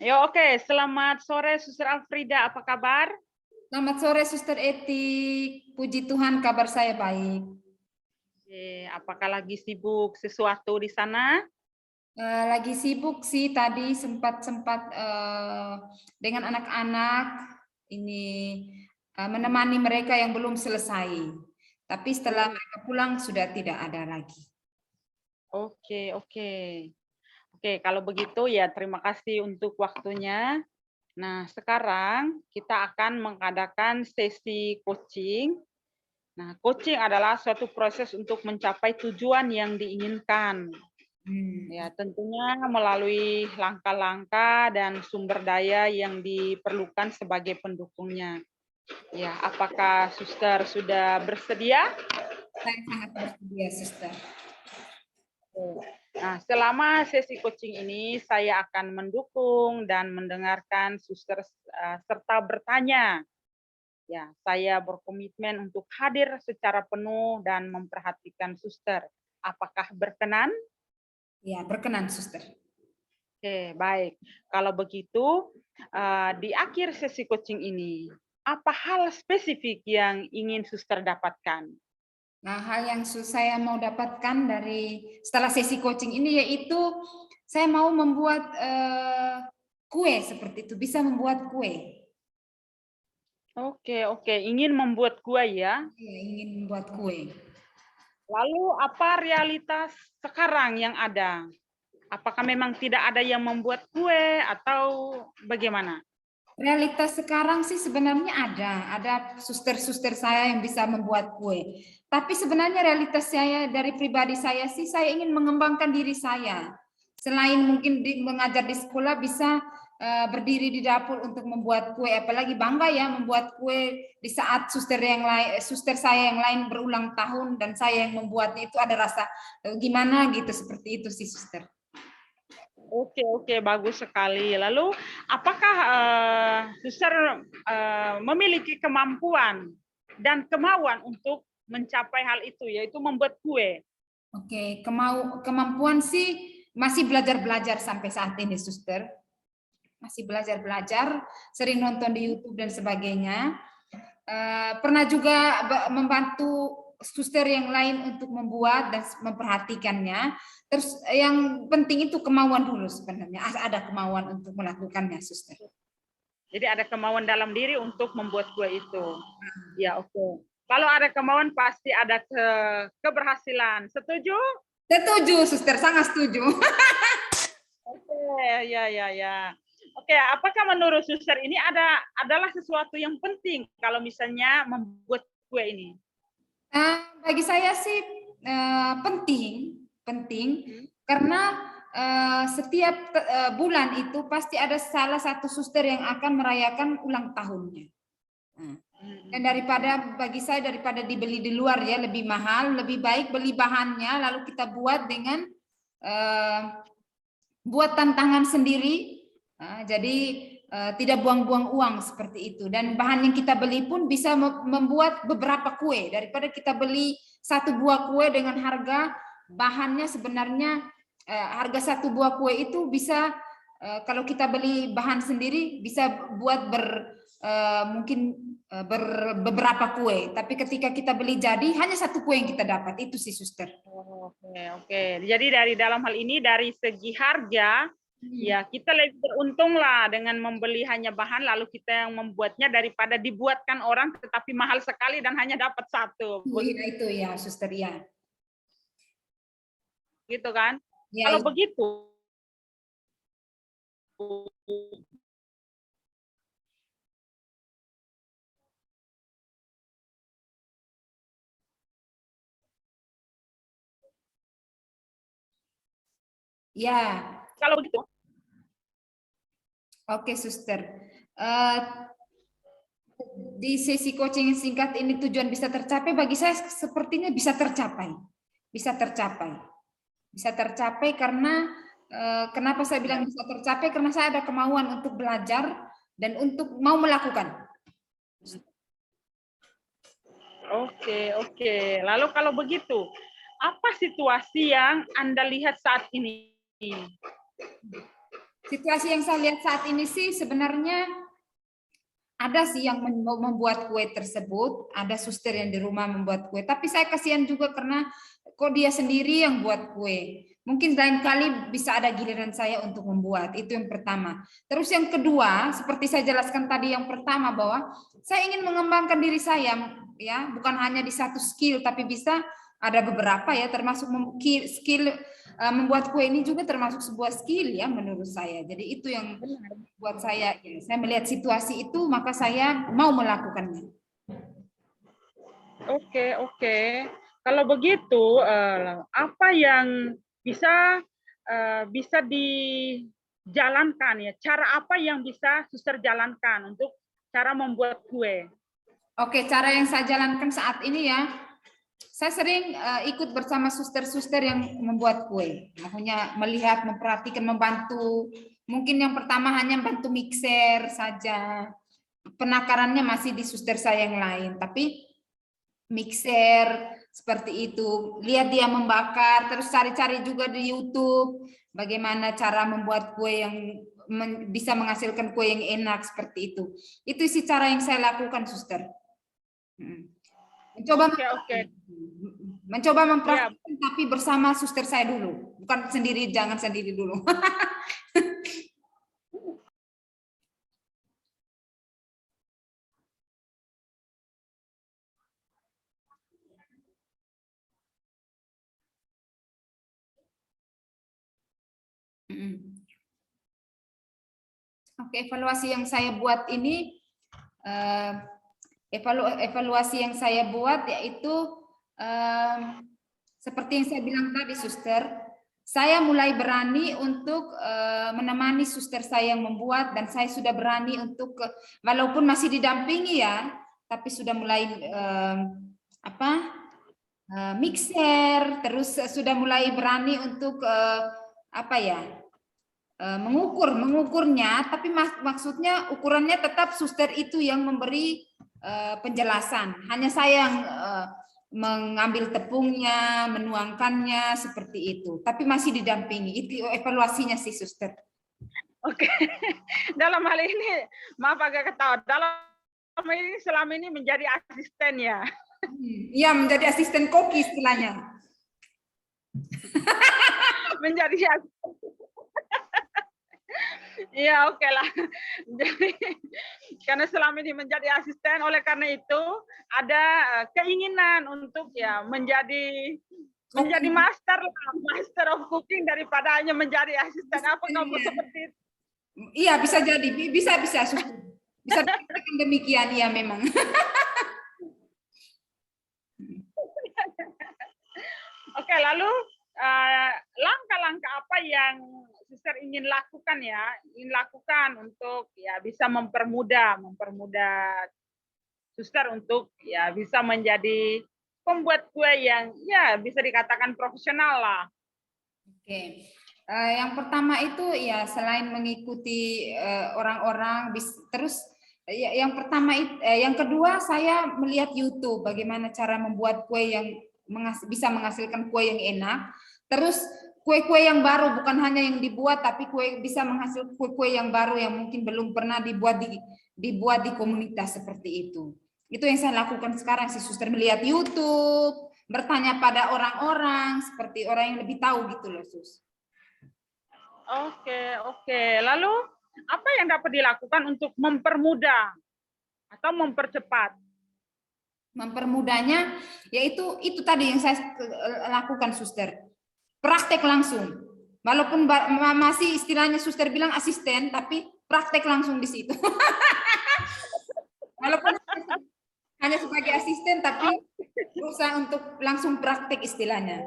Ya, oke. Selamat sore, Suster Alfrida. Apa kabar? Selamat sore, Suster Etik. Puji Tuhan, kabar saya baik. Apakah lagi sibuk sesuatu di sana? Lagi sibuk sih tadi sempat dengan anak-anak ini menemani mereka yang belum selesai. Tapi setelah mereka pulang sudah tidak ada lagi. Oke, oke. Oke, kalau begitu ya terima kasih untuk waktunya. Nah, sekarang kita akan mengadakan sesi coaching. Nah, coaching adalah suatu proses untuk mencapai tujuan yang diinginkan. Ya, tentunya melalui langkah-langkah dan sumber daya yang diperlukan sebagai pendukungnya. Ya, apakah Suster sudah bersedia? Saya sangat bersedia, Suster. Nah, selama sesi coaching ini saya akan mendukung dan mendengarkan Suster serta bertanya. Ya, saya berkomitmen untuk hadir secara penuh dan memperhatikan Suster. Apakah berkenan? Ya, berkenan, Suster. Oke, baik. Kalau begitu, di akhir sesi coaching ini, apa hal spesifik yang ingin Suster dapatkan? Nah, hal yang saya mau dapatkan dari setelah sesi coaching ini yaitu saya mau membuat kue seperti itu, bisa membuat kue. Oke, oke. Ingin membuat kue ya? Iya, ingin membuat kue. Lalu apa realitas sekarang yang ada? Apakah memang tidak ada yang membuat kue atau bagaimana? Realitas sekarang sih sebenarnya ada suster-suster saya yang bisa membuat kue. Tapi sebenarnya realitas saya dari pribadi saya sih saya ingin mengembangkan diri saya. Selain mungkin mengajar di sekolah bisa berdiri di dapur untuk membuat kue, apalagi bangga ya membuat kue di saat suster yang lain, suster saya yang lain berulang tahun dan saya yang membuatnya itu ada rasa gimana gitu seperti itu sih suster. Oke, oke, bagus sekali. Lalu, apakah Suster memiliki kemampuan dan kemauan untuk mencapai hal itu, yaitu membuat kue? Oke, kemampuan sih masih belajar-belajar sampai saat ini, suster. Masih belajar-belajar, sering nonton di YouTube dan sebagainya. Pernah juga membantu suster yang lain untuk membuat dan memperhatikannya. Terus yang penting itu kemauan dulu sebenarnya. Ada kemauan untuk melakukannya, suster. Jadi ada kemauan dalam diri untuk membuat kue itu. Ya, oke. Kalau ada kemauan pasti ada keberhasilan. Setuju? Setuju, suster. Sangat setuju. Oke, ya, ya, ya. Oke, apakah menurut Suster ini adalah sesuatu yang penting kalau misalnya membuat kue ini? Bagi saya sih penting karena setiap bulan itu pasti ada salah satu suster yang akan merayakan ulang tahunnya. Dan bagi saya daripada dibeli di luar ya lebih mahal, lebih baik beli bahannya lalu kita buat dengan buat tantangan sendiri. Jadi tidak buang-buang uang seperti itu. Dan bahan yang kita beli pun bisa membuat beberapa kue. Daripada kita beli satu buah kue dengan harga bahannya sebenarnya harga satu buah kue itu bisa kalau kita beli bahan sendiri bisa buat mungkin beberapa kue. Tapi ketika kita beli jadi hanya satu kue yang kita dapat. Itu sih suster. Oke, oke. Jadi dari dalam hal ini dari segi harga ya kita lebih beruntung lah dengan membeli hanya bahan lalu kita yang membuatnya daripada dibuatkan orang tetapi mahal sekali dan hanya dapat satu. Itu ya suster ya. Gitu kan? Ya, Kalau ya. begitu Ya. kalau begitu Oke, suster. Di sesi coaching yang singkat ini tujuan bisa tercapai bagi saya sepertinya bisa tercapai. Bisa tercapai. Bisa tercapai karena kenapa saya bilang bisa tercapai karena saya ada kemauan untuk belajar dan untuk mau melakukan. Oke, oke. Lalu kalau begitu, apa situasi yang Anda lihat saat ini? Situasi yang saya lihat saat ini sih sebenarnya ada sih yang membuat kue tersebut, ada suster yang di rumah membuat kue, tapi saya kasihan juga karena kok dia sendiri yang buat kue. Mungkin lain kali bisa ada giliran saya untuk membuat, itu yang pertama. Terus yang kedua, seperti saya jelaskan tadi yang pertama bahwa saya ingin mengembangkan diri saya, ya bukan hanya di satu skill, tapi bisa ada beberapa ya, termasuk skill membuat kue ini juga termasuk sebuah skill ya menurut saya. Jadi itu yang buat saya, ya, saya melihat situasi itu maka saya mau melakukannya. Oke, oke. Kalau begitu, apa yang bisa dijalankan ya? Cara apa yang bisa suster jalankan untuk cara membuat kue? Oke, cara yang saya jalankan saat ini ya, saya sering ikut bersama suster-suster yang membuat kue. Maksudnya melihat, memperhatikan, membantu. Mungkin yang pertama hanya bantu mixer saja. Penakarannya masih di suster saya yang lain, tapi mixer seperti itu. Lihat dia membakar, terus cari-cari juga di YouTube bagaimana cara membuat kue yang bisa menghasilkan kue yang enak seperti itu. Itu sih cara yang saya lakukan, suster. Mencoba mempraktikkan tapi bersama suster saya dulu, bukan sendiri, jangan sendiri dulu. Oke, evaluasi yang saya buat ini, evaluasi yang saya buat yaitu seperti yang saya bilang tadi, suster, saya mulai berani untuk menemani suster saya yang membuat, dan saya sudah berani untuk, walaupun masih didampingi ya, tapi sudah mulai mixer, terus sudah mulai berani untuk mengukurnya, tapi maksudnya ukurannya tetap suster itu yang memberi penjelasan. Hanya saya yang mengambil tepungnya, menuangkannya seperti itu. Tapi masih didampingi. Itu evaluasinya sih, suster. Oke. Dalam hal ini, maaf agak ketawa. Dalam ini selama ini menjadi asisten ya. Iya, menjadi asisten koki istilahnya. Menjadi asisten. Iya, oke lah. Jadi karena selama ini menjadi asisten, oleh karena itu ada keinginan untuk ya menjadi master of cooking daripada hanya menjadi asisten. Apa kamu seperti itu? Iya, bisa jadi, bisa suster. Bisa dikatakan demikian, ya memang. Oke, lalu langkah-langkah apa yang suster ingin lakukan untuk ya bisa mempermudah suster untuk ya bisa menjadi pembuat kue yang ya bisa dikatakan profesional lah. Oke. Yang pertama itu ya selain mengikuti orang-orang, terus yang pertama yang kedua saya melihat YouTube bagaimana cara membuat kue yang bisa menghasilkan kue yang enak. Terus kue-kue yang baru, bukan hanya yang dibuat, tapi bisa menghasilkan kue-kue yang baru yang mungkin belum pernah dibuat di komunitas seperti itu. Itu yang saya lakukan sekarang sih, suster, melihat YouTube, bertanya pada orang-orang seperti orang yang lebih tahu gitu loh, sus. Oke. Lalu apa yang dapat dilakukan untuk mempermudah atau mempercepat? Mempermudahnya yaitu itu tadi yang saya lakukan, suster. Praktek langsung. Walaupun masih istilahnya suster bilang asisten, tapi praktek langsung di situ. Walaupun hanya sebagai asisten, tapi berusaha untuk langsung praktek istilahnya.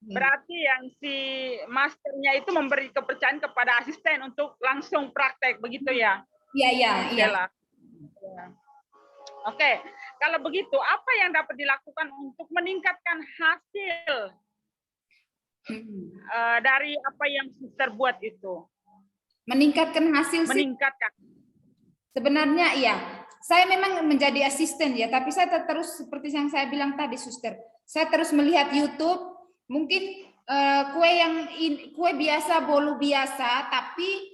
Berarti yang si masternya itu memberi kepercayaan kepada asisten untuk langsung praktek, begitu ya? Iya. Oke, kalau begitu apa yang dapat dilakukan untuk meningkatkan hasil dari apa yang suster buat itu? Meningkatkan hasil sih. Sebenarnya iya. Saya memang menjadi asisten ya, tapi saya terus seperti yang saya bilang tadi, suster. Saya terus melihat YouTube, mungkin Kue biasa, bolu biasa, tapi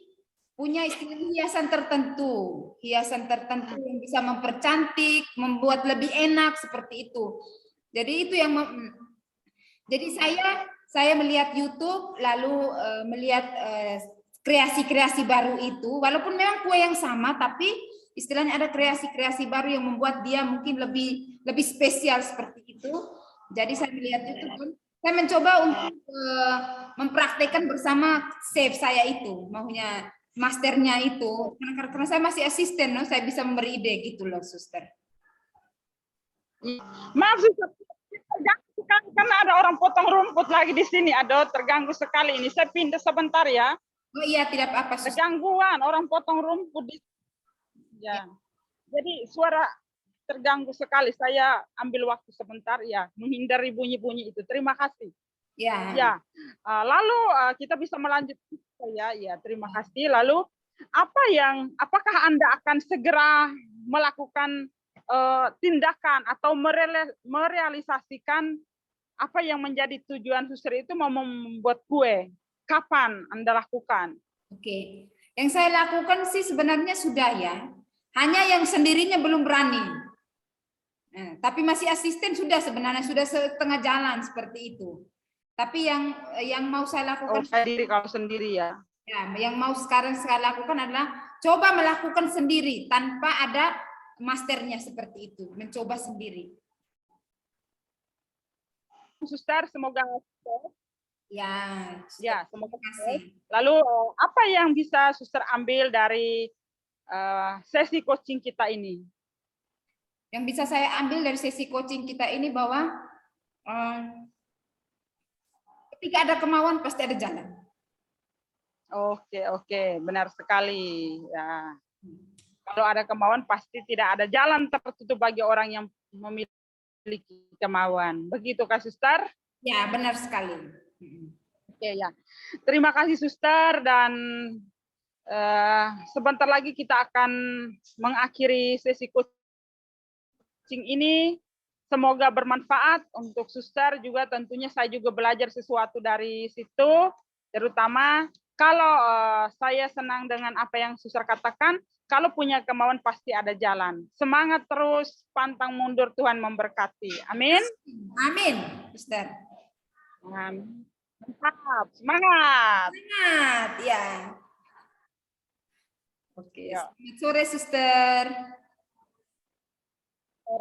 punya istilah hiasan tertentu yang bisa mempercantik, membuat lebih enak seperti itu. Jadi itu yang jadi saya melihat YouTube lalu melihat kreasi-kreasi baru itu, walaupun memang kue yang sama, tapi istilahnya ada kreasi-kreasi baru yang membuat dia mungkin lebih spesial seperti itu. Jadi saya melihat itu pun saya mencoba untuk mempraktekkan bersama chef saya itu, maunya masternya itu. Karena saya masih asisten, no? Saya bisa memberi ide gitu loh, suster. Maaf, suster. Terganggu sekali karena ada orang potong rumput lagi di sini. Aduh, terganggu sekali ini. Saya pindah sebentar ya. Oh iya, tidak apa-apa, suster. Gangguan orang potong rumput di ya. Jadi suara terganggu sekali. Saya ambil waktu sebentar ya, menghindari bunyi-bunyi itu. Terima kasih. Ya. Ya. Lalu kita bisa melanjutkan ya. Ya, terima kasih. Lalu apakah Anda akan segera melakukan tindakan atau merealisasikan apa yang menjadi tujuan suster itu mau membuat kue? Kapan Anda lakukan? Oke. Yang saya lakukan sih sebenarnya sudah ya. Hanya yang sendirinya belum berani. Nah, tapi masih asisten sudah sebenarnya sudah setengah jalan seperti itu. Tapi yang mau saya lakukan sendiri kalau sendiri ya. Ya, yang mau sekarang saya lakukan adalah coba melakukan sendiri tanpa ada masternya seperti itu, mencoba sendiri. Suster, semoga ya, semoga kasih. Lalu apa yang bisa suster ambil dari sesi coaching kita ini? Yang bisa saya ambil dari sesi coaching kita ini bahwa ketika ada kemauan pasti ada jalan. Oke, benar sekali. Ya. Kalau ada kemauan pasti tidak ada jalan tertutup bagi orang yang memiliki kemauan. Begitu Kak Suster? Ya, benar sekali. Oke ya. Terima kasih Suster dan sebentar lagi kita akan mengakhiri sesi coaching ini. Semoga bermanfaat untuk Suster juga, tentunya saya juga belajar sesuatu dari situ, terutama kalau saya senang dengan apa yang Suster katakan, kalau punya kemauan pasti ada jalan. Semangat terus, pantang mundur, Tuhan memberkati. Amin. Amin, Suster. Mantap, semangat. Semangat, ya. Oke, selamat sore, Suster.